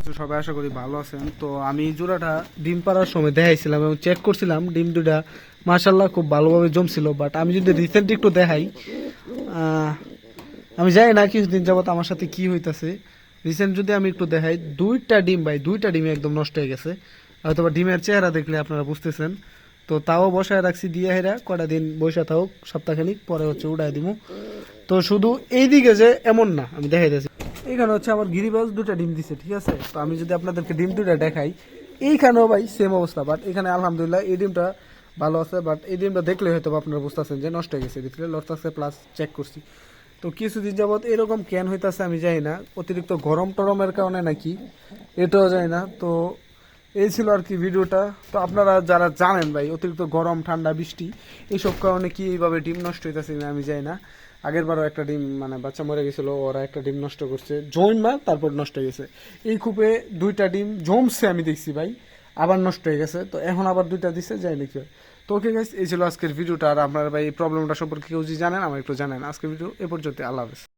আচ্ছা, সবাই আশা করি ভালো আছেন। তো আমি জোড়াটা ডিম পাড়ার সময় দেখাইছিলাম এবং চেক করছিলাম, ডিম দুটা মাশাল্লাহ খুব ভালোভাবে জমছিল। বাট আমি যদি রিসেন্ট একটু দেখাই, আহ, আমি জানি না কিছুদিন যাবত আমার সাথে কি হইতাছে। রিসেন্ট যদি আমি একটু দেখাই, দুইটা ডিম ভাই, দুইটা ডিমে একদম নষ্ট হয়ে গেছে। হয়তো বা ডিমের চেহারা দেখলে আপনারা বুঝতেছেন। তো তাও বসায় রাখছি দিয়ে হেরা, কটা দিন বসে থাকুক, সপ্তাহখানিক পরে হচ্ছে উড়াই দিব। তো শুধু এইদিকে যে এমন না, আমি দেখাই দিয়েছি এখানে হচ্ছে আমার গিরিবাজ দুটা ডিম দিছে, ঠিক আছে। তো আমি যদি আপনাদেরকে ডিম দুটা দেখাই, এইখানেও ভাই সেম অবস্থা। বাট এখানে আলহামদুলিল্লাহ এই ডিমটা ভালো আছে। বাট এই ডিমটা দেখলে হয়তো আপনারা বুঝতেছেন যে নষ্ট হয়ে গেছে, ভিতরে লড়তেছে, প্লাস চেক করছি। তো কিছুদিন যাবৎ এরকম কেন হইতাছে আমি জানি না, অতিরিক্ত গরম টরমের কারণে নাকি, এটাও জানি না। তো এই ছিল আর কি ভিডিওটা। তো আপনারা যারা জানেন ভাই, অতিরিক্ত গরম ঠান্ডা বৃষ্টি এইসব কারণে কি এইভাবে ডিম নষ্ট হইতেছে না আমি জানি না। আগের বারও একটা ডিম মানে বাচ্চা মরে গেছিল, ওরা একটা ডিম নষ্ট করছে জৈমা, তারপর নষ্ট হয়ে গেছে। এই কূপে দুইটা ডিম জমছে আমি দেখছি ভাই, আবার নষ্ট হয়ে গেছে। তো এখন আবার দুইটা দিছে, যাই নাকি। তো ওকে গাইস, এই ছিল আজকের ভিডিওটা। আর আপনারা ভাই এই প্রবলেমটা সম্পর্কে কেউ যদি জানেন আমার একটু জানেন। আজকের ভিডিও এ পর্যন্ত, আল্লাহ হাফেজ।